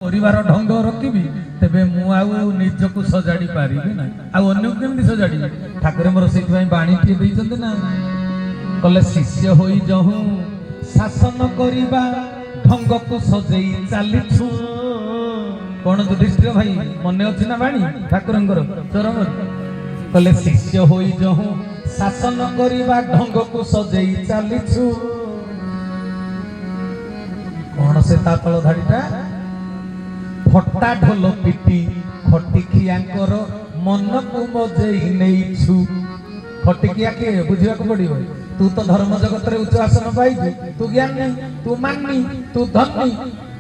परिवार ढंग रखी तेबे मुझको सजाड़ी पारि ना अन्य केमती सजाड़ी ठाकुर मोर से बाणी टे ना कले शिष्य हो जहु शासन करवा ढंग को सजई चलीछु कौन युधिष्ठिर भाई मन अच्छी ना बाणी ठाकुर चरण कले शिष्य हो जहु शासन करवा ढंग को सजई चलीछु कौन से तल धाड़ीटा फटा ढोल पिटी खटिखियाकर मन को मजेई नेइछु खटिकिया के बुझिया को पड़ियो तू तो धर्म जगत रे उच्च आसन पाइछु तू ज्ञानी तू मानी तू धनी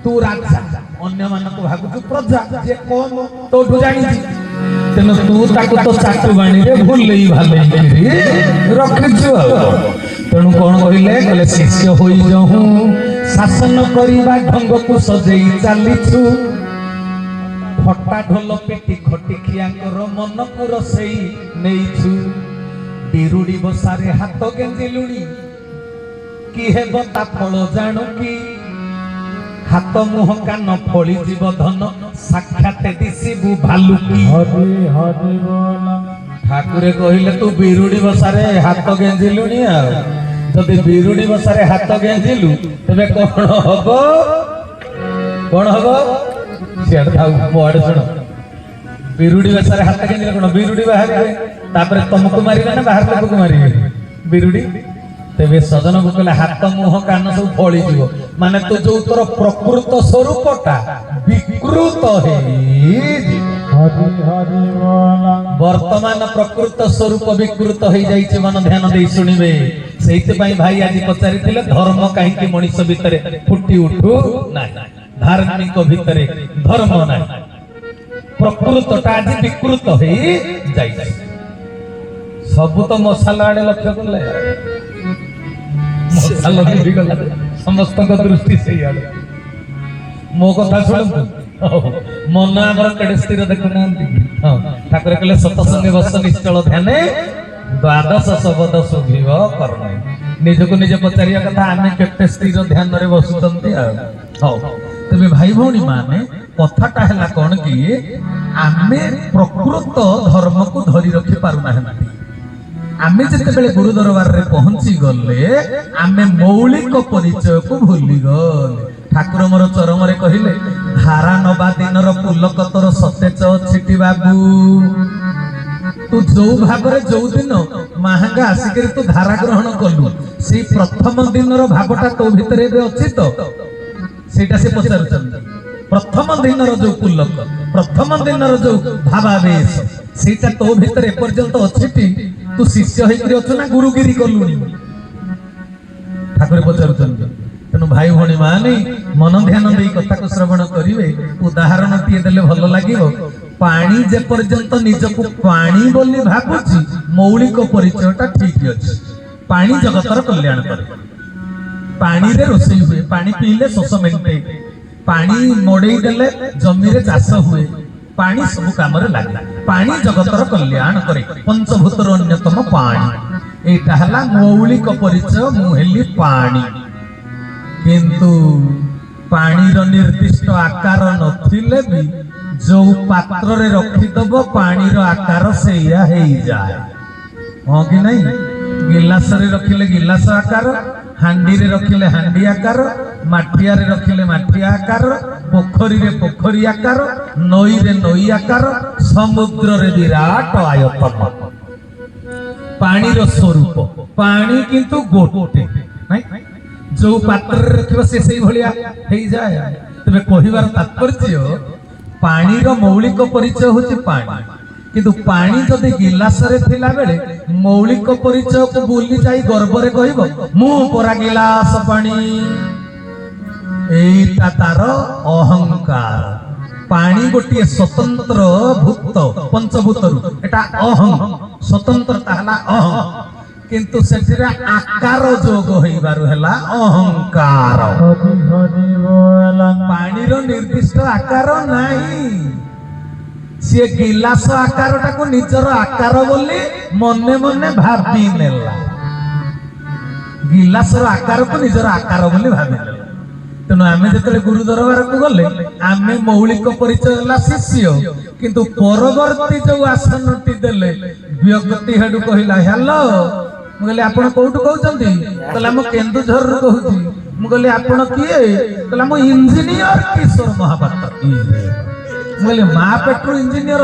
तू राजा अन्य मान को भागु प्रजा जे कोन तोठु जानि तेनो तू ताको तो चाटु बाणी रे भूलई भालई रखिछु तेणु कौन कहले शिष्य होई जहु शासन करिबा ढंग को सजेई चलीछु फटा ढोल पेटी खटिखियाकर मन को रसई नेइछु बिरुड़ी बसारे हाथ गेंजिलुणी कि हेब ता फल जाणु कि हाथ मुह कान फली जीव धन साक्षात दिसिबु भालुकी ठाकुरे कहले तू बिरुड़ी बसारे हाथ गेंजिलुणी जदि बिरुड़ी बसारे हाथ गेंजिलु तेबे कौन हब मोड़े सुन बिरुड़ी बेसारे हाथ के कौन बिरुड़ी बाहर तापर तुमको मारे ना बाहर लोक को मारे बिरुड़ी तेरे सजन को कहले हाथ मुह कान सब फली जीव माने तो जो तोर प्रकृत स्वरूपटा विकृत है वर्तमान प्रकृत स्वरूप विकृत हो जाइए मन ध्यान दे शुणिबे सेइते पई भाई आज पचारि थिले धर्म काहे मनुष्य भितर फुटी उठू ना धार्मिक भितर धर्म ना प्रकृतटा आज विकृत हो जाइए सब तो मसाला आड़े लक्ष्य कले मसाला गला समस्त दृष्टि से मो कथा शुणु मन आम कड़े स्थिर देखुना ठाकुर कहले सतसंगे बस निश्चल ध्यान द्वादश शब्द शुभिव कर्ण निजको निजे पचारिया कथा आमे केते स्थिर ध्यान रे बसुचंती तेरे भाई भौणी माने कथाटा है कौन कि आमे प्रकृत धर्म को धरी रखी पारु ना आमे जिते गुरु दरबार रे पहुंची गले आमे मौलिक परिचय को भूली गले ठाकुर मोर चरम रे कहिले धारा नबा दिनर पुलक तोर सतेज छिटी बाबू तू जो भाव रे जो दिन महांगा आसिक तू धारा ग्रहण कलु से प्रथम दिनर भावटा तो भितर अच्छी तो सेटा से पचार प्रथम दिनर जो पुलक प्रथम दिनर जो भावावेश सेटा तो भितर एपर्यंत अच्छी तू शिष्य होकर अच्छु ना गुरुगिरी कलुनी ठाकुर पचार तेणु भाई भौणी माने मन ध्यान दे कथा को श्रवण करिवे उदाहरण टीए देले भल लागिवो पानी जे पर्यंत निजको पानी बोली भाबुची मौलिक परिचयटा ठीक अछि पानी जगतर कल्याण करे पानी रे रोसई हुए पानी पीले शोष मेंटे पानी मोड़े देले जमी रे चाष हुए पानी सब काम रे लागे पानी जगतर कल्याण करे पंचभूतर अन्यतम पानी एटा हला मौलिक परिचय मुहेली पानी किंतु पानी रो निर्दिष्ट आकार नथिले भी जो पात्र रे रखी दब पानी रो आकार सेया हे जाए हां कि नहीं गिलास रे रखिले गिलास आकार हांडी रे रखिले हांडी आकार माठिया रे रखिले माठिया आकार पोखरी रे पोखरी आकार नई रे नई आकार समुद्र रे विराट आयतन पानी रो स्वरूप पानी किंतु गोटे नहीं जो पात्र रखिबो से सेही भलिया हेई जाए तबे कहिबार तात्पर्य पानी रो मौलिक परिचय होची पानी किंतु पानी जदि गिलास रे थिला बेले मौलिक परिचय को बोली जाई गर्व रे कहिबो मु परा गिलास पानी एटा तार अहंकार पानी गोटे स्वतंत्र भूत पंचभूतरु एटा अहं स्वतंत्रता हला अहं किंतु सेठिरा आकार जोग होइबारु हला अहंकार पानी रो निर्दिष्ट आकार नाही से गिलास आकारटा को निजर आकार बोली मने मने भाबी नेला गिलास रो आकार को निजर आकार बोली भाबी नेला तेणु आम जो गुरु दरबार को गले आम मौलिक परिचय है शिष्य किंतु परवर्ती जो आसनटी देले व्यक्ति हेडू कहला हेलो मुझे आप कौटू कहते कहला मु केन्दुझर कहूँ मुझे आप किए कहला मु इंजीनियर किशोर महापात्र मुझे माँ पेट्रो इंजीनियर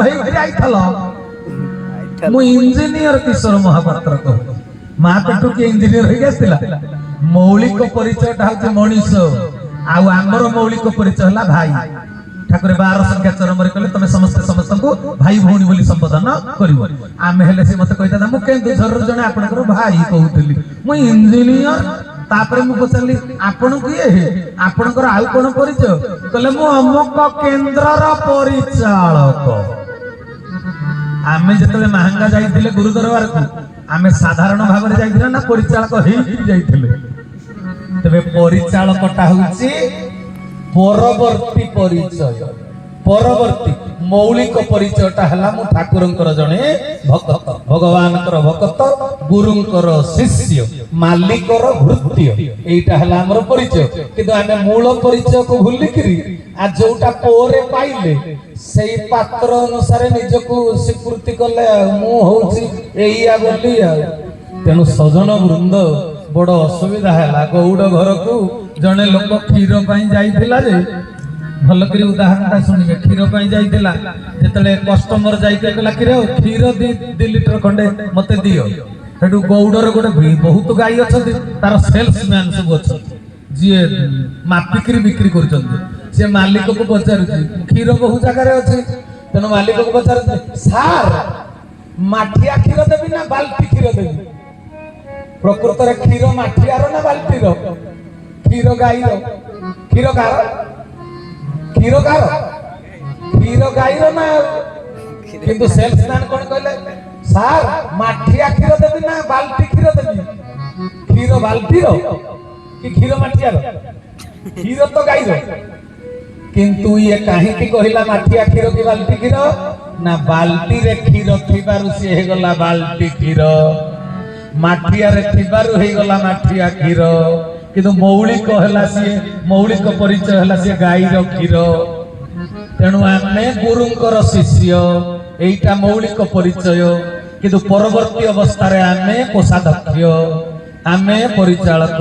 मु इंजीनियर किशोर महापात्र कहूँ माँ पेट्रो किए इंजीनियर हो मौलिक परिचय हूँ मनीष आमर मौलिक परिचय है भाई ठाकुर 12 संख्या चरम कहले तुम समस्त समस्त को भाई भौणी बोली संबोधन करिवो आमे हेले से मते कहता मु केन्दुझर जने आपनकर भाई कहउतली मु इंजीनियर तापरे मु पचली आपन किए आपनकर आउ कोन परिचय कहले मु अमुक केंद्रर परिचालक आमे जतले महंगा जाइतिले गुरु दरबार को आमे साधारण भाव रे जाइतिले ना परिचालक हेई जाइतिले तबे परिचालकटा होउची परवर्ती परिचय परवर्ती मौलिक परिचयटा हला मु ठाकुरंकर जणे भक्त भगवानकर भक्त गुरुंकर शिष्य मालिकर भृत्य एटा हला हमर परिचय किंतु आमे मूल परिचय को भूली करी आ जोटा पोरे पाइले सेई पात्र अनुसार निजको स्वीकृति कले मु होउची एइया बोली तेनु सजन वृंद बड़ असुविधा है गौड़ घर को जड़े लोक क्षीर जाइला जे भल कर उदाहरण शुणिबे क्षीर जाइला जेतले कस्टमर जाइके कहला क्षीर 2 लिटर खंडे मते दियो सेठू गौड़र गोटे बहुत गाई अच्छी तार सेल्समैन सब अच्छे जी मापिकी बिक्री कर मालिक को पचार क्षीर बहु जगार अच्छे तेणु मालिक को पचार सार माठिया क्षीर देवी ना बाल्टी क्षीर देवी प्रकृत क्षीर माठियार ना बाल्टीर क्षीर गाईर क्षीर कार क्षीर कार क्षीर गाईर ना किंतु सेल्समैन कौन कहले सार माठिया क्षीर देवी ना बाल्टी क्षीर देवी क्षीर बाल्टीर कि क्षीर माठियार क्षीर तो गाईर किंतु ये कहीं कहला माठिया क्षीर की बाल्टी क्षीर ना बाल्टी रे क्षीर थिबारु से हे गला बाल्टी क्षीर माठिया रे थिबारु हे गला माठिया क्षीर किंतु मौलिक हला सी मौलिक परिचय हला सी गाईर क्षीर तेणु आमे गुरुंकर शिष्य एइटा मौलिक परिचय किंतु परवर्ती अवस्था रे आमे कोषाध्यक्ष आमे परिचालक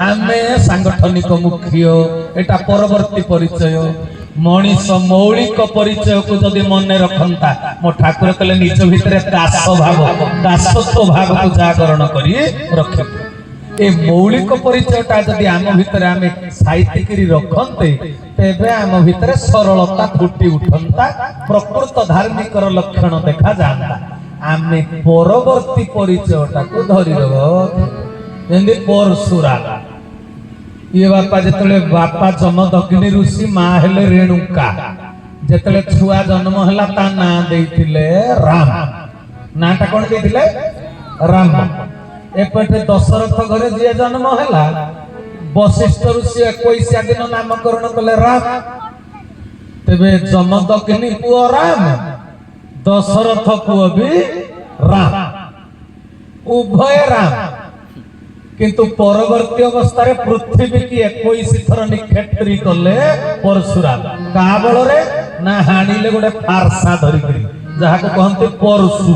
आमे सांगठनिक मुख्य एटा परवर्ती परिचय मनीष मौलिक परिचय को जदि मन रखता मो ठाकुर कहले निज भितर दास भाव दासत्व भाव को जागरण करी रखे ए मौलिक परिचयटा जदि आम भितर आमे साहित्यिकी रखते तेबे आम भितर सरलता फुटी उठंता प्रकृत धार्मिक लक्षण देखा जाता आमे परवर्ती परिचयटा को धरी रह परशुराम ये बापा जिते बापा जमदग्नि ऋषि माँ हेले रेणुका जिते छुआ जन्म है ता ना देइथिले राम नाटा कौन देइथिले राम एपटे दशरथ घरे जी जन्म है वशिष्ठ ऋषि 21 दिन नामकरण कले राम तेबे जमदग्नि पुओ राम दशरथ पुओ भी राम उभय राम किंतु परवर्ती अवस्था रे पृथ्वी की 21 थर निक्षेत्री कले परशुराम का बल रे ना हाणीले गोटे फारसा धरी करी जहा को कहंते परशु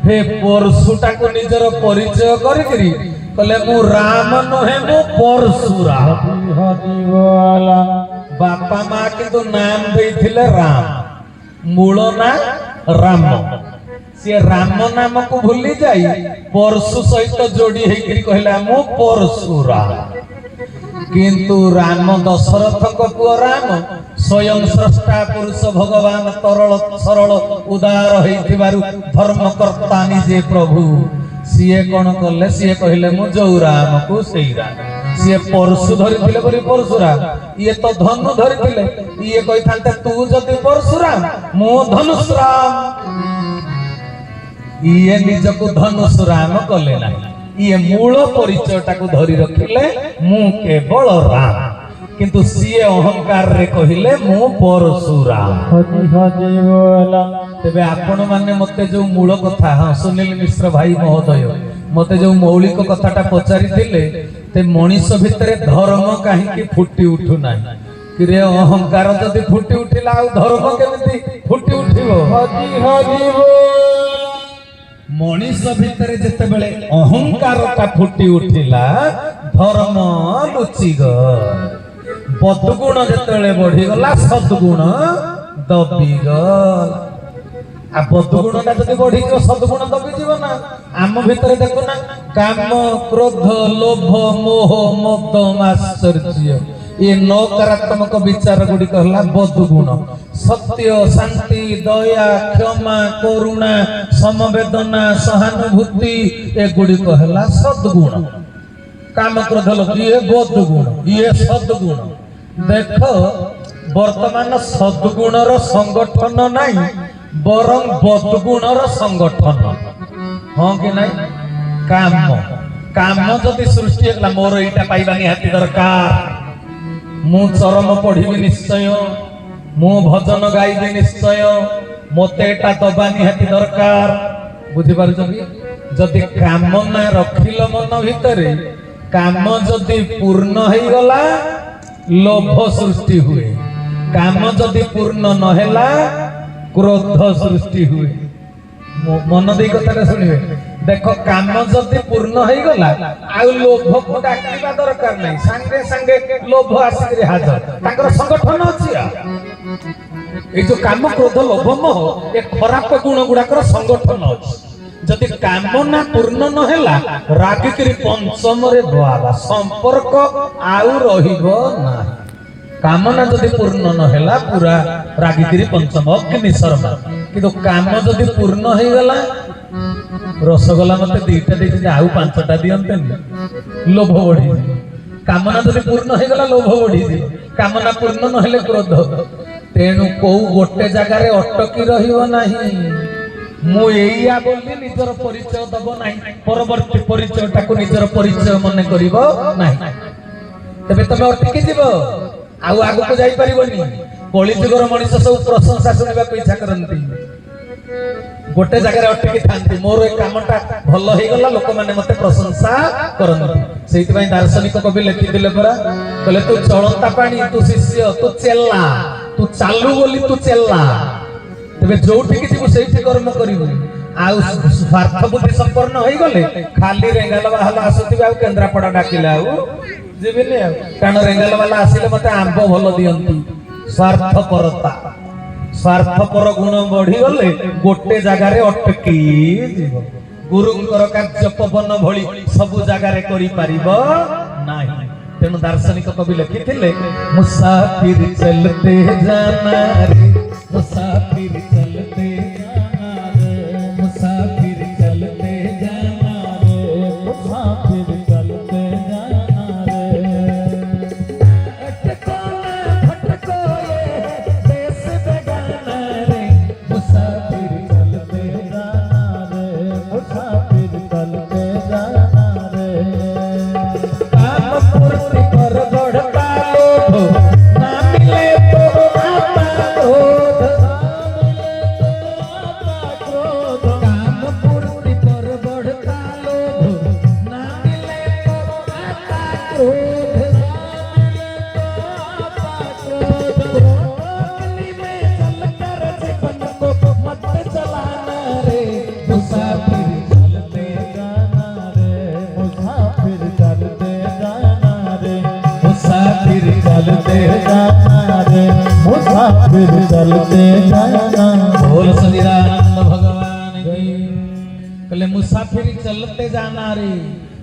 हे परशुटा को निजर परिचय करी करी कले मु राम नहे मु परशुराम बापा मां किंतु नाम देइथिले राम मूल ना राम सी राम नाम को भूली जाई परशु सहित जोड़ी हेकरी कहला मु परशुराम किंतु राम दशरथ को पुओ राम स्वयं स्रष्टा पुरुष भगवान तरल सरल उदार हेथिबारु धर्मकर्ता निजे प्रभु सीए कोन करले सीए कहले मु जो राम को सेई राम सीए परशु धरिथिले बरी परशुराम ये तो धनु धरिथिले ये कहिथांते तू जति परशुराम मु धनुषराम ये निज को धनुषराम कले ना ये मूल परिचयटा को धरी रखिले मु केवल राम किंतु सीए अहंकार रे कहिले मु परशुराम तेबे आपण माने मते जो मूल कथा हां सुनील मिश्र भाई महोदय मते जो मौलिक कथाटा पचारि ते मनीष भितर धर्म कहीं फुटी उठू ना कि रे अहंकार जदि फुटी उठिला आ धर्म केमिति फुटी उठिबो मनीष भितर जेते बेले अहंकारटा फुटी उठिला धर्म लुचिगला बदगुण जेते बढ़ी गला सद्गुण दबिगला आ बदगुणटा जदि बढ़ी जो सद्गुण दबिजिव ना आम भितर देखो ना काम क्रोध लोभ मोह मद माश्चर्य ये नकारात्मक विचार गुड़ी कहला बदगुण सत्य शांति दया क्षमा करुणा समवेदना सहानुभूति ए गुड़ी कहला सद्गुण काम क्रोध लोभ ये बदगुण ये सद्गुण देख वर्तमान सद्गुणर संगठन नहीं बरं बदगुणर संगठन हाँ कि नहीं काम काम जदि सृष्टि होगा मोर एटा पाइबा निहाती दरकार मु चरम पढ़ी निश्चय मु भजन गाइबी निश्चय मते एटा दबा निहाती दरकार बुझी पारुछबी जदि कामना रखिल मन भितरे काम जदि पूर्ण हो गला लोभ सृष्टि हुए काम जदि पूर्ण न हेला क्रोध सृष्टि हुए मन दे कथा शुणवे देख काम जदि पूर्ण हो गला आ लोभ को डाकिबा दरकार नहीं संगे संगे लोभ आसिक हाजर ताकर संगठन अछि ए जो काम क्रोध लोभ मोह ए खराब गुण गुडाकर संगठन अछि जदि कामना पूर्ण न हेला रागिकरी पंचम रे धोआबा संपर्क आउ रहिबो ना कामना जदि पूर्ण न हेला पूरा रागिकरी पंचम अग्नि शर्मा किंतु काम जदि पूर्ण हो गला रसगोला मते दीटा देछि आउ पांचटा दियंते लोभ बढ़ी कामना जदि पूर्ण हो गला लोभ बढ़ी कामना पूर्ण न हेले क्रोध तेणु को गोटे जगह रे अटकी रहिबो नाही मु एइया बोली निजर परिचय दबो नाही परवर्ती परिचयटा को निजर परिचय मने करिवो नाही तबे तमे अटकी दिबो आउ आगु को जाई परिबोनी कलिजुगर मनीष सब प्रशंसा सुनिबा को इच्छा करंती गोटे जगह अटकी थांती मोर ए कामटा भल हो गला लोक माने मते प्रशंसा करंती सेति पई दार्शनिक कवि लिखि दिले परा कहले तू चलंता पानी तू शिष्य तू चेल्ला तू चालू बोली तू चेल्ला तबे जोठी कि तू सेठी कर्म करिवु आउ स्वार्थ बुद्धि संपन्न हो गले खाली रेंगाल वाला आसुतिबा केंद्रापड़ा डाकिला आउ जीविनी कारण रेंगाल वाला आसिले मते आंब भल दियंती स्वार्थपरता स्वार्थपर गुण बढ़ी गले गोटे जगार अटकी गुरुंकर कार्य पवन भली सब जगार करि परिबो नाही तेणु दार्शनिक कवि लिखिथिले मुसाफिर चलते जाना रे मुसाफिर चलते जाना रे मुसाफिर चलते जाना रे मुसाफिर चलते जाना रे अटको भटको ये देश बेगाना रे मुसाफिर चलते जाना रे मुसाफिर चलते जाना रे काम पूर्ति कर बढ़ता लोभ ना मिले तो आता क्रोध काम पूर्ति पर बढ़ता लोभ ना मिले तो आता क्रोध अग्नि में जलकर जीवन को मत जलाना रे मुसाफिर चलते जाना रे मुसाफिर चलते जाना रे मुसाफिर चलते जाना रे मुसाफिर चलते जाना बोल सच्चिदानंद भगवान की कहले मुसाफिर चलते जाना रे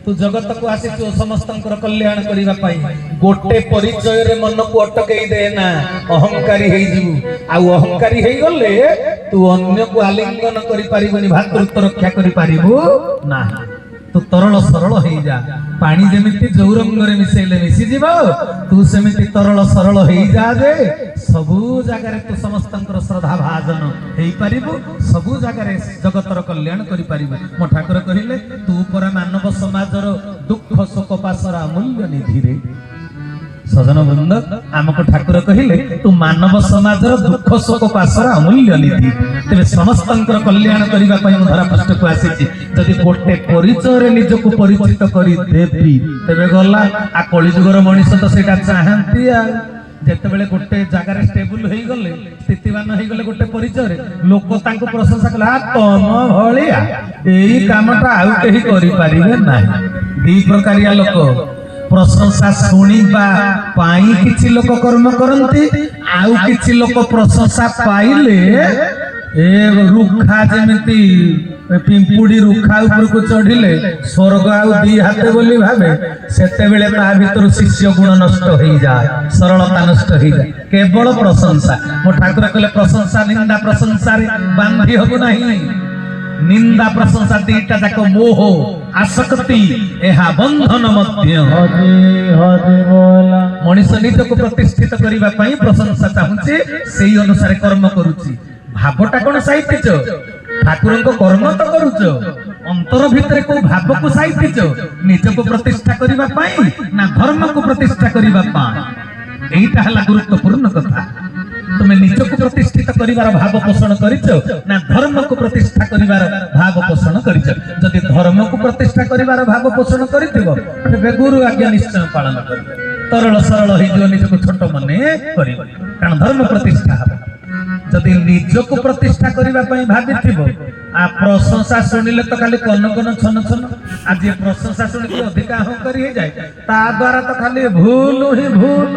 तू जगत को आसी समस्त कल्याण करने गोटे परिचय रे मन को अटकई दे ना अहंकारी हो जीवु आउ अहंकारी हो गले तू अन्य को आलिंगन करि परिबनी भातृत्व रक्षा करि परिबु ना तू तरल सरल हो जा पानी जेमिति जो रंग रे मिसेले मिसी जीव तू सेमिति तरल सरल हो जा जे सबु जगह तू समस्त श्रद्धा भाजन हो पारिबु सबु जगह जगतर कल्याण करि परिबु मो ठाकुर कहिले तू परा मानव समाजर दुख शोक पासरा मूल्य निधि रे सजन वृंद आमको ठाकुर कहले तू मानव समाज दुख शोक पाशर अमूल्य निधि तेरे समस्त कल्याण करने धरा पृष्ठ को आसी जदि गोटे परिचय निजक परिचित कर देवी तेरे गला आ कलिजुगर मनीष तो से चाहती जितेबाला गोटे जगार स्टेबल हो गले स्थितिवान हो गले गोटे परिचय लोक प्रशंसा कला तम भाया यही कामटा आउ कहीं करें ना दी प्रकारिया लोक प्रशंसा शुणा किछि लोक कर्म करते आउ किछि लोक प्रशंसा पाइले ए रुखा जमिति पिंपुड़ी रुखा ऊपर को चढ़िले स्वर्ग आउ दी हाथे बोली भावे सेते बेले ता भीतर शिष्य गुण नष्ट हो जाए सरलता नष्ट हो जाए केवल प्रशंसा मो ठाकुर कहले प्रशंसा निंदा प्रशंसा रे बांधी हबो नहीं निंदा प्रशंसा दीटा जाक मोह आसक्ति एहा बंधन मध्य मनीष निजक प्रतिष्ठित करबा पई प्रशंसा चाहूचे सेही अनुसार कर्म करूची भावटा कोन साहित्यच ठाकुर कर्म तो करूच अंतर भितर को भाव को साहित्यच निजक प्रतिष्ठा करबा पई ना धर्म को प्रतिष्ठा करबा पई एटा हला गुरुत्वपूर्ण कथा तुम्हें निजक प्रतिष्ठित करिवार भाव पोषण करिछ ना धर्म को प्रतिष्ठा करिवार भाव पोषण करिछ जदि धर्म को प्रतिष्ठा करिवार भाव पोषण करिथिबो तबे गुरु आज्ञा निश्चय पालन करिबो तरल सरल होई जो निजक छोट मने करिबो कारण धर्म प्रतिष्ठा हबो जदि निजक प्रतिष्ठा करिवा पई भाबिथिबो आ प्रशंसा सुनिले तो खाली कन कन छन छन आज ये प्रशंसा सुनिके अधिका हो करी हे जाए ता द्वारा तो खाली भूल ही भूल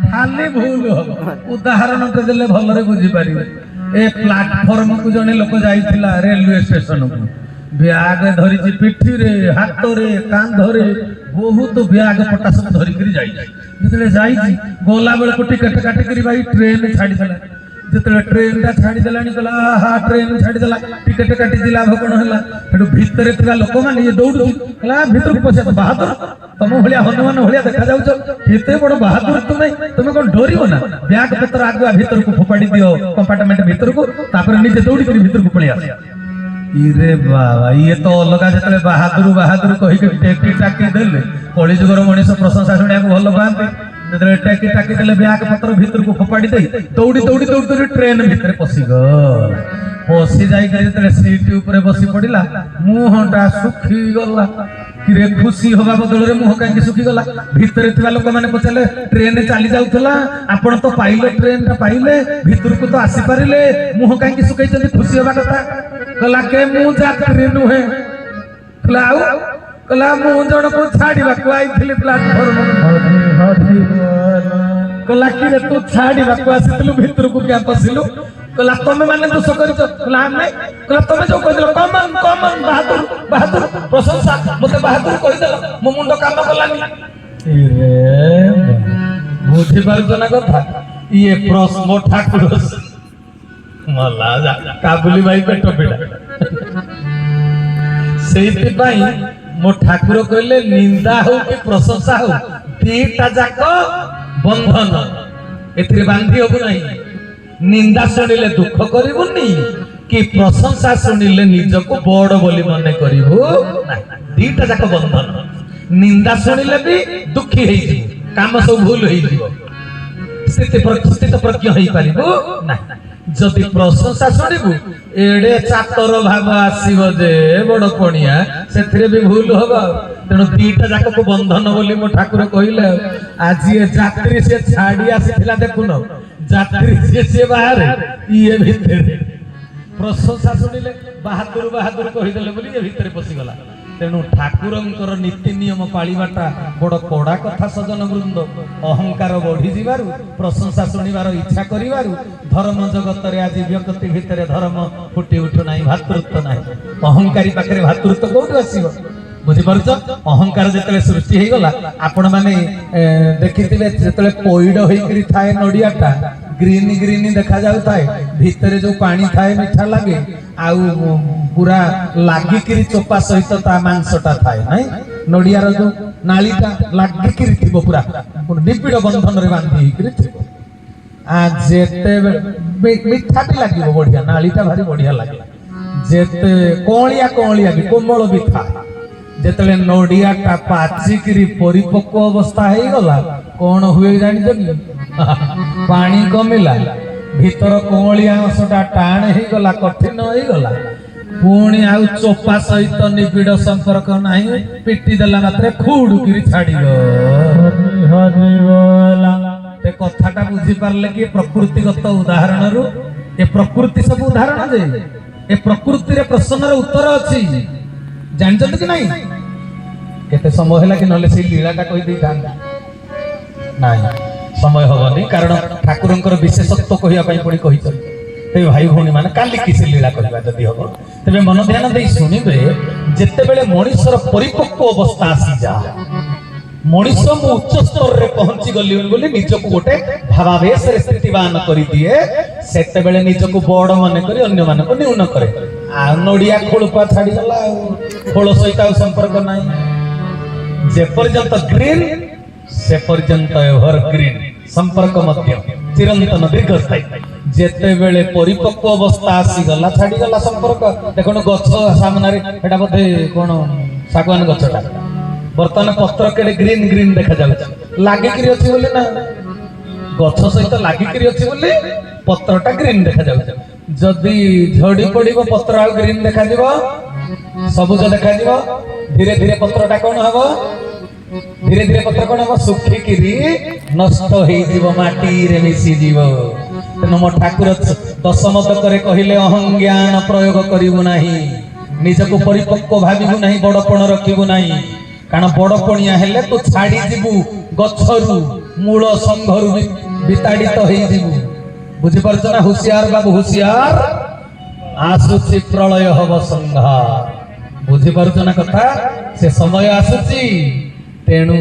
खाली भूल हो उदाहरण तो देले भलरे बुझी पारिबे ए प्लेटफॉर्म को जने लोक जाइथिला रेलवे स्टेशन को ब्याग धरिछि पिठी रे हाथ रे कांध रे बहुत ब्याग पटा सब धरि करी जाई जेतले जाई गोला बेल को टिकट काटी करी भाई ट्रेन छाडी देला जेतले ट्रेन ता छाडी देलानी कला हा ट्रेन छाडी देला टिकट काटी दिला भकोण हला हेडु भीतरे थिला लोक माने ये दौड़ कला भीतर को पछे बहादुर तम भलिया हनुमान भलिया देखा जाउछ केते बड़ बहादुर तुमे कोन डरिबो ना ब्याग पत्र आगुआ भीतर को फोपाडी दियो कंपार्टमेंट भीतर को तापर नीचे दौड़ी करी भीतर को पळे आसे इरे बाबा ये तो अलग जतले बहादुर बहादुर कहि के टेकी टाकी देले कलिजुगर मनीष प्रशंसा सुनिया को भल पाते जतले टेकी टाकी देले ब्याग पत्र भीतर को फोपाडी दे दौड़ी दौड़ी दौड़ी दौड़ी ट्रेन भीतर पसी गल पसी जाई के जतले सीट ऊपर बसी पड़िला मुहटा सुखी गला किरे खुशी होगा बदल रे मुह कांकी सुखी गला भीतर थिबा लोक माने पछले ट्रेन चली जाउथला आपण तो पाइले ट्रेन ता पाइले भीतर को तो आसी पारिले मुह कांकी सुखै चली खुशी होगा कथा कला के मु यात्री नुहे क्लाउ कला मु जण को छाडीबा को आइथिले प्लेटफॉर्म कला कि तू छाडीबा को आसितलु भीतर को क्या पसिलु कला तमे माने दोष करिछ कला नै कला तमे जो कहिलो कमन कमन बहादुर बहादुर प्रशंसा मते बहादुर कहि देला मो मुंड काम कलानी रे बुझि पारछ ना कथा ये प्रश्न ठाकुर मला जा काबुली भाई पेट पीड़ा सेति पाई मो ठाकुर कहले निंदा हो कि प्रशंसा हो दीटा जाक बंधन एथिरे बांधी होबो नहीं निंदा शुणिले दुख करिबुनी कि प्रशंसा शुणिले निजको बड़ बोली मने करिबु ना दीटा जाक बंधन निंदा शुणिले भी दुखी हेइ जी काम सब भूल हेइ जी स्थित प्रज्ञ हेइ पारिबु ना जदि प्रशंसा शुणिबु एडे चातर भाव आसीबो जे बड़ पणिया सेथिरे भी भूल होबो तेणु दीटा जाक को बंधन बोली मो ठाकुर कहिले आज ये यात्री से छाडी आसीथिला देखुनो यात्री से बाहर ये भीतर प्रशंसा शुणिले बहादुर बहादुर कहिदेले बोली ये भीतर पसी गला तेणु ठाकुरंकर नीति नियम पाळीबाटा बड़ कड़ा कथा सजन वृंद अहंकार बढ़ी जीवारु प्रशंसा शुणिबार इच्छा करिवारु धर्म जगत रे आज व्यक्ति भितर धर्म फुटी उठु नाही भातृत्व नाही अहंकारी पाखरे भातृत्व कोठु आसीबो बुझी पारुछ अहंकार जेतले सृष्टि हे गला आपण माने देखिथिबे जेतले पोइड होई करी थाए नडियाटा ग्रीन ग्रीन देखा जाउ थाए भीतर जो पानी थाए मिठा लागे आउ पूरा लागी करी चोपा सहित ता मांसटा थाए नाही नडियार जो नालीटा लागी करी थिबो पूरा निबिड़ बंधन रे बांधी करी थिबो आ जेते मिठा भी लागिबो बढ़िया नालीटा भारी बढ़िया लागे जेते कोलिया कोलिया भी कोमल भी था जेतले नोडिया टा पाचिकिरी परिपक्व अवस्था हे गला कोन हुए जानि जनी पानी कमिला भीतर कोमलिया अंशटा टाण हे गला कठिन हे गला पुणी आउ चोपा सहित निबिड़ संपर्क नहीं पिटी देला मात्रे खुड़ुकी छाड़ी कथाटा बुझी पारले कि प्रकृतिगत उदाहरण रु ए प्रकृति सब उदाहरण दे ए प्रकृति रे प्रश्नर उत्तर अछि जानछत कि नहीं केते समय हैला कि नले से लीलाटा कहि दै थांदा नाही समय होबनी कारण ठाकुरंकर विशेषत्व कहिया पई पड़ी कहि ते भाई भौणी माने काली किसी लीला करबा जदी हो तबे मन ध्यान दे सुनिबे जेते बेले मनुष्यर परिपक्व अवस्था आसी जा मनुष्य मु उच्च स्तर रे पहुंची गली बोली निजको गोटे भावावेश रे स्थितिवान करि दिए सेते बेले निजको बड़ माने करी अन्य माने को न्यून करे आ नोडिया खोलपा छाडी गला खोल सहित संपर्क नाही जे पर्यंत ग्रीन से पर्यंत एवर ग्रीन संपर्क मध्य चिरंतन दीर्घस्थायी जेते बेले परिपक्व अवस्था आसी गला छाडी गला संपर्क देखो गछ सामने एटा बोधे कोन सागवान गछटा बर्तमान पत्र केडे ग्रीन ग्रीन देखा जाउछ लागि करी अछि बोले ना गछ सहित लागि करी अछि बोले पत्रटा ग्रीन देखा जाउछ जदी झड़ी पड़िबो पत्र आ ग्रीन देखा दिबो सबुज देखा दिबो धीरे धीरे पत्रटा कोन हबो धीरे धीरे पत्र कोन हबो सुखी किरी नष्ट हे जीव माटी रे मिसी जीव तेनु मो ठाकुर दशमत करे कहिले अहं ज्ञान प्रयोग करिबु नाही निजको परिपक्व भाबिबु नाही बड़पण रखिबु नाही कारण बड़पणिया हेले तू छाड़ी जीवु गछरु मूल संघरु विताड़ित हो जीवु बुझी पारछ ना होशियार बाबू होशियार आसुची प्रलय हब संहार बुझी पारछ ना कथा से समय आसुची तेणु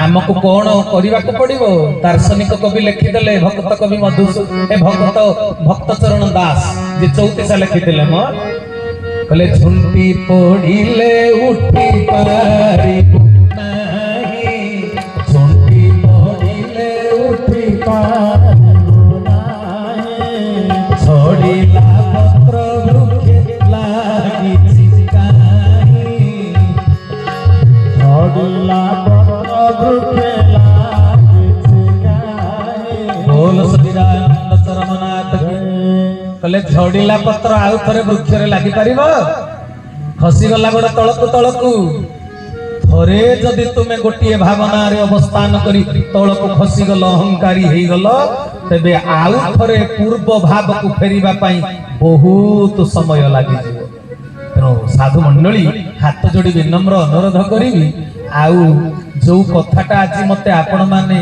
आमको कौन करने को पड़ो दार्शनिक कवि लिखिदे भक्त कवि मधुसूदन भक्त चरण दास जे 34 लिखिदे म कहले झुंटी पड़िले उठी पारिबु नाही झुंटी पड़िले उठी पारिबु नाही छोड़िला पत्र वृक्षे लागि चिकाई छोड़िला कले झड़िला पत्र आउ थरे वृक्ष रे लागि परिबो खसी गला गोड़ तळकु तळकु थरे जदि तुमे गोटिए भावना रे अवस्थान करी तळकु खसी गल अहंकारी हेई गल तबे आउ थरे पूर्व भाव को फेरिबा पई बहुत समय लागि जिवो तेनो साधु मंडली हाथ जोड़ी विनम्र अनुरोध करिवि आउ जो कथाटा आज मते आपण माने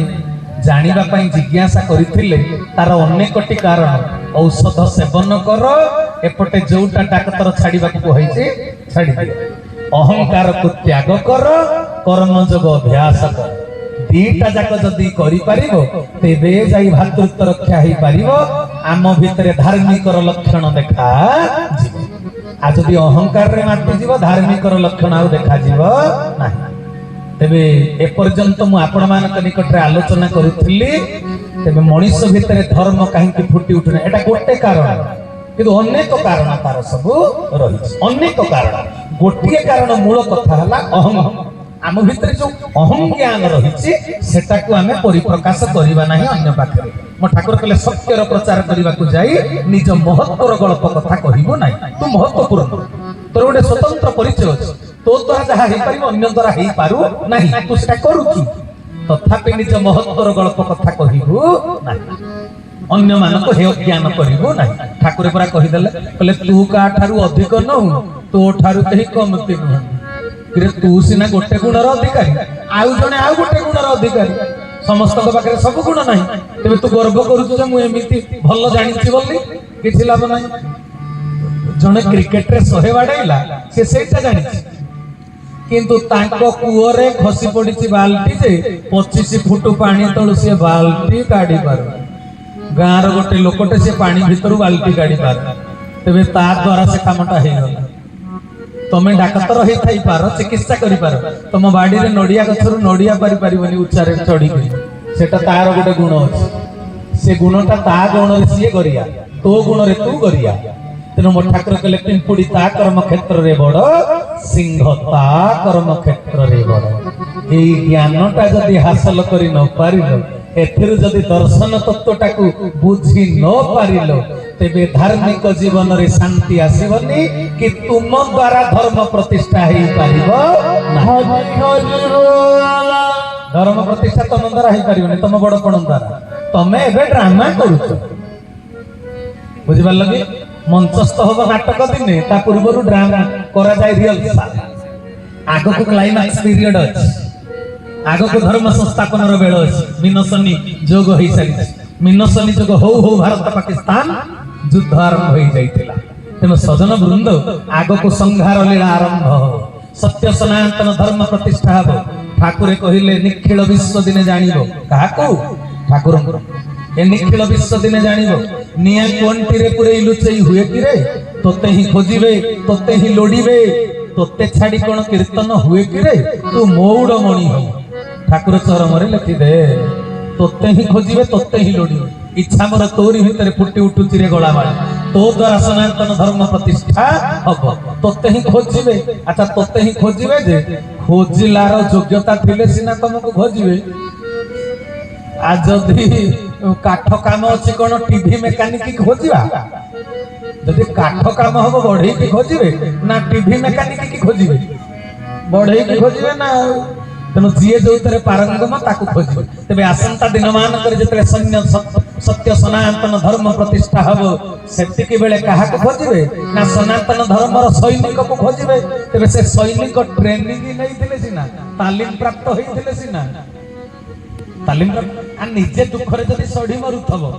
जानिबा पई जिज्ञासा करिथिले तार अनेकटी कारण औषध सेवन कर एपटे जोटा डाक्तर छाड़ीबा को कहिছে छाड़ी दे अहंकार को त्याग कर कर्मयोग अभ्यास कर दीटा जाक जदि करि पारिबो तेबे जाई भातृत्व रक्षा हे पारिबो आम भितरे धार्मिक लक्षण देखा जीव आ जदि अहंकार रे माति जीव धार्मिक लक्षण आ देखा जीव नाही तेबे एपर्यंत मु आपण मानक निकट रे आलोचना करूथिली तेबे मनुष्य भितरे धर्म काहे फुटी उठने एटा गोटे कारण किंतु अनेक कारण तार सब रही अनेक कारण गोटे कारण मूल कथा हला अहम आम भितरे जो अहम ज्ञान रही सेटा को आमे परिप्रकाश करिबा नाही अन्य पाखरे मो ठाकुर कहले सत्यर प्रचार करिबा को जाई निज महत्वर गल्प कथा कहिबो नाही तू महत्वपूर्ण तोर गोटे स्वतंत्र परिचय अछि तो द्वारा जहा हे पारि अन्य द्वारा हे पारु नाही तू सेटा करूछु तथापि निज महत्वर गल्प कथा कहिबो नाही अन्य मानको हे ज्ञान करिबो नाही ठाकुर परा कहि देले कहले तू का ठारु अधिक न हो तो ठारु कहि कम के न कि तू सिना गोटे गुणर अधिकारी आउ जने आउ गोटे गुणर अधिकारी समस्त को पाखरे सब गुण नाही तबे तू गर्व करूछु जे मु एमिति भलो जानिछि बोली किछि लाभ नाही जने क्रिकेट रे 100 बाडैला से सेटा जानिछि किंतु तांको कुओरे खसी पड़िछि बाल्टी जे 25 फुट पानी तळु से बाल्टी काढी पार गाँर गोटे लोकटे से पानी भीतर बाल्टी काढी पार तेबे ता द्वारा से कामटा हे गला तमे डाक्तर हे थाई पार चिकित्सा करि पार तम बाडी रे नडिया गछरु नडिया पारि पारिबनी उच्चारे चढ़ी गई सेटा तार गोटे गुण अछि से गुणटा ता गुण रे सिए गरिया तो गुण रे तू गरिया तेनु मो ठाकुर कहले पिंपुड़ी ता कर्म क्षेत्र रे बड़ सिंह ता कर्म क्षेत्र रे बड़ ए ज्ञानटा जदि हासिल करि न पारिलो एथिर जदि दर्शन तत्वटा को बुझी न पारिलो तेबे धार्मिक जीवन रे शांति आसीबनी कि तुम द्वारा धर्म प्रतिष्ठा हेई पारिबो धर्म प्रतिष्ठा तुम द्वारा हेई पारिबनी तुम बड़पण द्वारा तमे एबे ड्रामा करूछ बुझि पारल कि मंचस्थ होबो नाटक दिने ता पूर्वरु ड्रामा करा जाय रिहर्सल आगो को क्लाइमैक्स पीरियड अछि आगो को धर्म संस्थापन रो बेळ अछि मिनसनी जोग होई सारी मिनसनी जोग हो भारत पाकिस्तान युद्ध आरंभ होई जाइतिला तेनो सजन वृंद आगो को संहार लीला आरंभ हो सत्य सनातन धर्म प्रतिष्ठा हो ठाकुरे कहिले निखिल विश्व दिने जानिबो काको ठाकुर ए निखिल विश्व दिने जानिबो निया कोंटी रे पुरे लुचई हुए कि रे तोते ही खोजिबे तोते ही लोडिबे तोते छाड़ी कोन कीर्तन हुए कि रे तू मौड़ मणि हो ठाकुर चरम रे लिखि दे तोते ही खोजिबे तोते ही लोडिबे इच्छा मोर तोरी भितर फुटी उठुची रे गला माळी तो द्वारा सनातन धर्म प्रतिष्ठा हबो तोते ही खोजिबे अच्छा तोते ही खोजिबे जे खोजिलार योग्यता थिले सिना तुमको खोजिबे आज जदि काठ काम अछि कोन टीवी मेकानिक खोजिबा जदि काठ काम हबो बढ़ई की खोजिबे ना टीवी मेकानिक की खोजिबे बढ़ई की खोजिबे ना तेणु जीए जो पारंगम ताकू खोजिबे तेबे आसंता दिन मान कर जतले सत्य सनातन धर्म प्रतिष्ठा हबो सेतिकी बेले काहा को खोजिबे ना सनातन धर्म रो सैनिक को खोजिबे तेबे से सैनिक ट्रेनिंग नै दिले सिना तालीम प्राप्त होई दिले सिना तालीम आ निजे दुखरे जदि सड़ी मरुथबो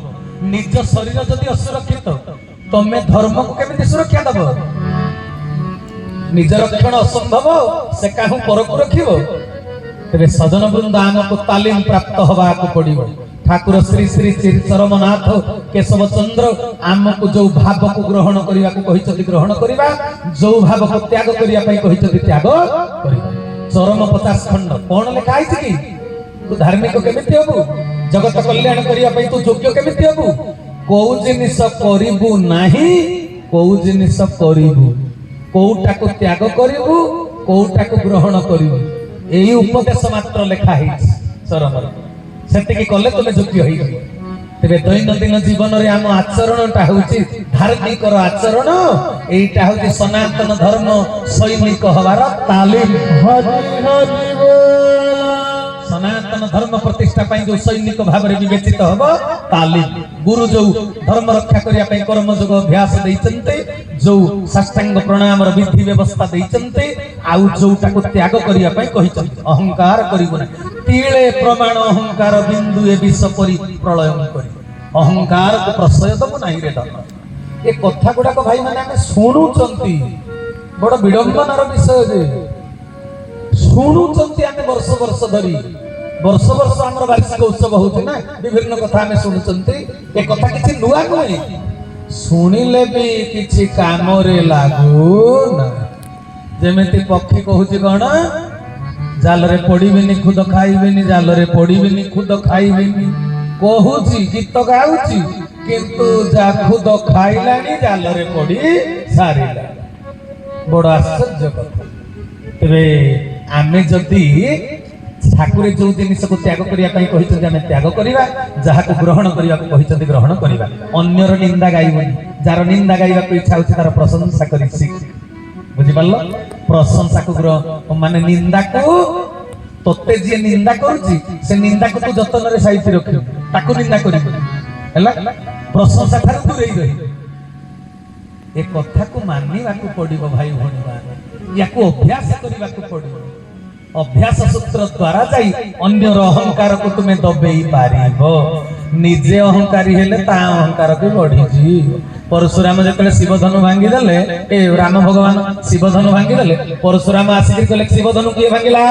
निज शरीर जदि असुरक्षित तमे धर्म को केमिति सुरक्षा दबो निज रक्षण असंभव से काहू पर को रखिबो तेरे सजन वृंद आमको तालीम प्राप्त हवा को पड़िबो ठाकुर श्री श्री चरमनाथ केशव चंद्र आमको जो भाव को ग्रहण करिया को कहिसति ग्रहण करिबा जो भाव को त्याग करिया पई कहिसति त्याग करिबा चरम 50 खंड कोन लेखा आइछि कि तू धार्मिक केमिति हबु जगत कल्याण करिया पई तू योग्य केमिति हबु को जिनिस करिबु नाही को जिनिस करिबु कोटा को त्याग करिबु कोटा को ग्रहण करिबु एही उपदेश मात्र लेखा है चरम सेतिकी कले तमे योग्य होई तेबे दैनंदिन जीवन रे आम आचरणटा होउची धार्मिक आचरण एटा होउची सनातन धर्म सैनिक हवार तालीम सनातन धर्म प्रतिष्ठा पाई जो सैनिक भाव रे विवेचित हबो तालीम गुरु जो धर्म रक्षा करिया पाई कर्म योग अभ्यास दैचंते जो साष्टांग प्रणाम र विधि व्यवस्था दैचंते आउ जोटा को त्याग करिया पाई कहिचंते अहंकार करिबो ना तीले प्रमाण अहंकार बिंदु ए विष परि प्रलय करि अहंकार को प्रशय दबो नाही रे धर्म ए कथा गुडा को भाई माने हम सुनुचंती बड़ विडंबनार विषय जे शुणुचंती आमे वर्ष वर्ष धरी वर्ष वर्ष हमर वार्षिक उत्सव होते ना विभिन्न कथा आमे शुणुचंती ए कथा किछि नुआ नय शुणिले भी किछि काम रे लागू ना जेमेति पक्षी कहूछि कोन जाल रे पड़िबेनी खुद खाइबेनी जाल रे पड़िबेनी खुद खाइबेनी कहूछि गीत गाउछि किंतु जा खुद खाइलानी जाल रे पड़ी सारिला बड़ आश्चर्य कथा तेरे आमे जदि ठाकुर जो जिनिस को त्याग करिया पई कहिसथि आमे त्याग करिवा जहा को ग्रहण करिया को कहिसथि ग्रहण करिवा अन्यर निंदा गाइबनी जार निंदा गाइबा को इच्छा होछि तार प्रशंसा करि सिख बुझि पारलो प्रशंसा को माने निंदा को तोते जे निंदा करूछि से निंदा को तू जतन रे साइति रखियो ताको निंदा करिबो हैला प्रशंसा थार दूरेई रही ए कथा को मानिबा को पड़िबो भाई भणी माने याको अभ्यास करिबा को पड़िबो अभ्यास सूत्र द्वारा जाई अन्यर अहंकार को तुमे दबेई पारिबो निजे अहंकारी हेले ता अहंकार भी बढ़ी जी परशुराम जेतले शिवधनु भांगी देले ए राम भगवान शिवधनु भांगी देले परशुराम आसी कहले शिवधनु किए भांगिला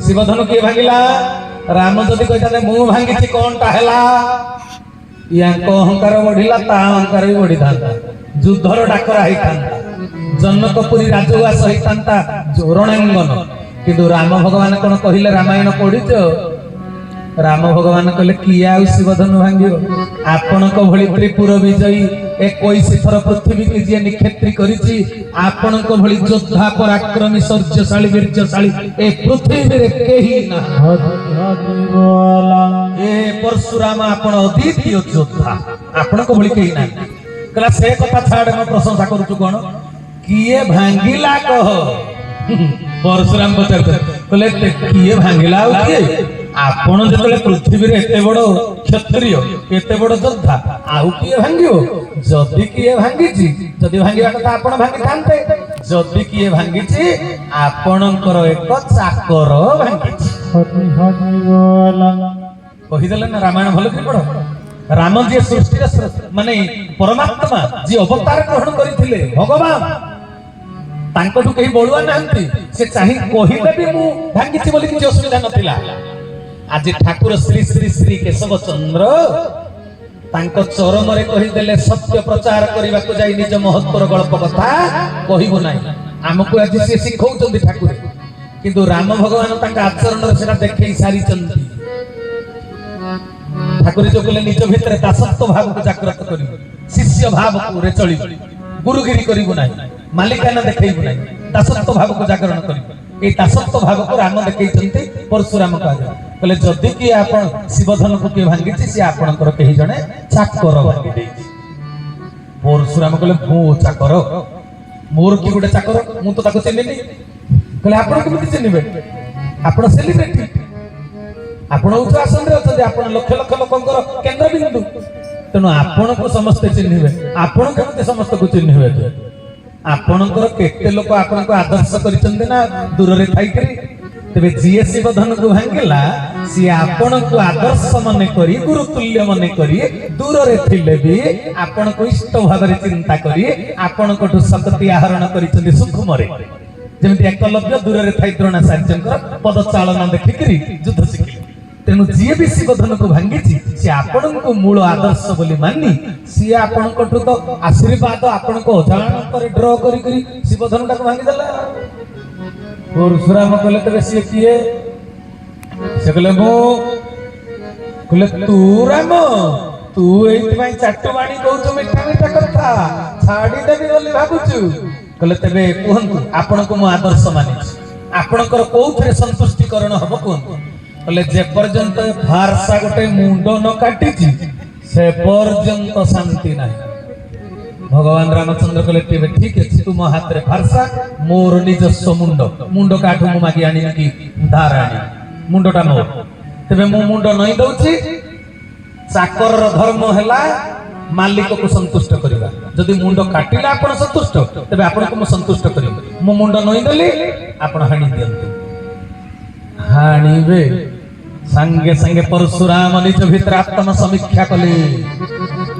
शिवधनु किए भांगिला राम जदि कहता मु भांगी छी कोनटा हेला याको अहंकार बढ़िला ता अहंकार भी बढ़ी थांता युद्धर डाकरा होई थांता जनकपुरी राजवास होई थांता रणांगन किंतु राम भगवान कोन कहिले रामायण पढ़िछ राम भगवान कहले किए आउ शिवधनु भांगियो आपणक भली त्रिपुर विजयी 21 थर पृथ्वी के जी निक्षेत्री करिछि आपणक भली योद्धा पराक्रमी शौर्यशाली वीर्यशाली ए पृथ्वी रे केही ना ए परशुराम आपण अद्वितीय योद्धा आपणक भली केही ना कहला से कथा छाड़ म प्रशंसा करूछु कोन किए भांगिला कह परशुराम पचारते कहले किए भांगिला आउ किए आपण जतले पृथ्वी रे एते बड़ क्षत्रिय एते बड़ योद्धा आउ किए भांगियो जदि किए भांगिछि जदि भांगिया कथा आपण भांगी थांते जदि किए भांगिछि आपणकर एक चाकर भांगिछि कहि देले ना रामायण भलो कि पढ राम जी सृष्टि माने परमात्मा जी अवतार ग्रहण करिथिले भगवान तांकटु कहीं बळुआ नाहंती से चाहि कहिले भी मु भांगिछि बोली कि असुविधा नथिला आज ठाकुर श्री श्री श्री केशव चंद्र तांको चरम रे कहि देले सत्य प्रचार करबा को जाई निज महत्वर गल्प कथा कहिबो नाही हमकु आज से सिखौचंदी ठाकुर किंतु राम भगवान तांका आचरण रे सेटा देखै सारी चंदी ठाकुर जो कहले निज भितर दासत्व भाव को जागृत करिब शिष्य भाव को रे चली गुरुगिरी करिबो नाही मालिकाना देखैबो नाही दासत्व भाव को जागरण करिब ए दासत्व भाव को राम देखैचंती परशुराम को आगे कहले जदि कि आपण शिवधन को के भांगिछि से आपणकर केही जणे चाकर भांगी देछि परशुराम कहले भो चाकर मोर की गुटे चाकर मु तो ताको चिन्हिनी कहले आपण केमिति चिन्हिबे आपण सेलिब्रिटी आपण उच्च आसन रे अछथि आपण लक्ष लक्ष लोकंकर केंद्र बिंदु तेणु आपण को समस्त चिन्हिबे आपण केमिति समस्त को चिन्हिबे आपणकर केते लोक आपण को आदर्श करिसंते ना दूर रे थाई करी तबे जीए शिवधन को भांगिला सी आपण को आदर्श माने करी गुरुतुल्य माने करी दूर रे थिले भी आपण को इष्ट भाव रे चिंता करी आपण कोठु शक्ति आहरण करिसंते सुखमरे जेमिति एकलव्य दूर रे थाई द्रोणाचार्यंकर पद चालन देखिकरी युद्ध शिखिले तेणु जीए भी शिवधन को भांगिछि से आपण को मूल आदर्श बोली मानी सी आपण कोठु तो आशीर्वाद आपण को अजान करे ड्र करी करी शिवधन को भांगी देला परशुराम कहले तबे सी किए से कहले मो कहले तू राम तू एति भाई चाटवाणी कहू मिठा मिठा कथा छाडी देबी बोली भाबुछु कहले तबे कहंतु आपण को मो आदर्श मानी आपणकर कोउथरे संतुष्टिकरण हबो कहंतु कहले जे पर्यंत फारसा गोटे मुंड न काटिछि से पर्यंत शांति नाही भगवान रामचंद्र कहले तेबे ठीक अछि तू मो हाथ रे फारसा मोर निजस्व मुंड काठू मु मागी आनी कि धाराणी मुंडटा मोर तेबे मो मुंड नई दउछि चाकर धर्म हैला मालिक को संतुष्ट करिबा जदि मुंड काटिला आपण संतुष्ट तेबे आपण को मो संतुष्ट करिबा मो मुंड नई देली आपण हानि दियंतु हानिबे संगे संगे परशुराम निज भितर आत्म समीक्षा कले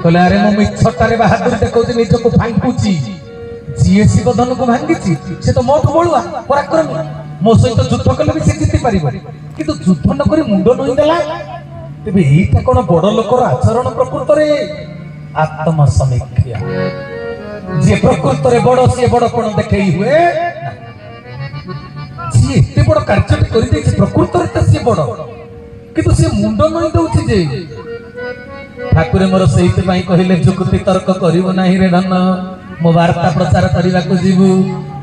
कहले अरे मो मिछटारे बहादुर देखौछि निज को फांकुछि जीए शिवधन को भांगिछि से तो मोठ बळुआ पराक्रमी मो सहित युद्ध कले भी से जिति परिबो किंतु युद्ध न करी मुंड नई देला तेबे एटा कोन बड़ लोकर आचरण प्रकृत रे आत्म समीक्षा जे प्रकृत रे बड़ से बड़ कोन देखै हुए जी एते बड़ कार्य करि दै प्रकृत रे त से बड़ किंतु से मुंड नई दउछि जे ठाकुर मोर सहित पई कहिले जुक्ति तर्क करिवो नाही रे धन मो वार्ता प्रचार करिवा को जीवु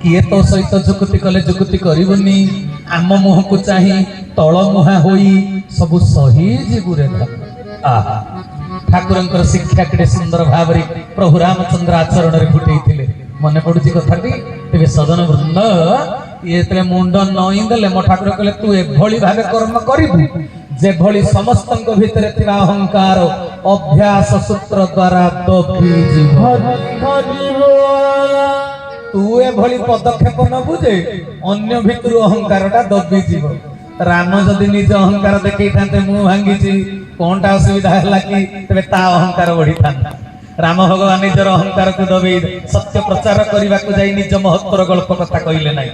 किए तो सहित जुक्ति कले जुक्ति करिवोनी आम मुह को चाहि तळ मुहा होई सब सही जीवु रे धन आहा ठाकुरंकर शिक्षा केडे सुंदर भावरी प्रभु रामचंद्र आचरण रे फुटेइथिले मने पडुची कथाटी तेबे सदन वृंद ये मुंड नई देले मो ठाकुर कहले तू एभली भावे कर्म करिबु जे भली समस्तंक भितरे थिबा अहंकार अभ्यास सूत्र द्वारा दबी जीव तू एभली पदक्षेप न बुझे अन्य भितरु अहंकारटा दबी जीव राम जदि निज अहंकार देखै थांते मु भांगिछि कोनटा असुविधा हला कि तबे ता अहंकार बढ़ी थांता राम भगवान निजर अहंकार को दबी सत्य प्रचार करने को जाई निज महत्वर गल्प कथा कहले नाही।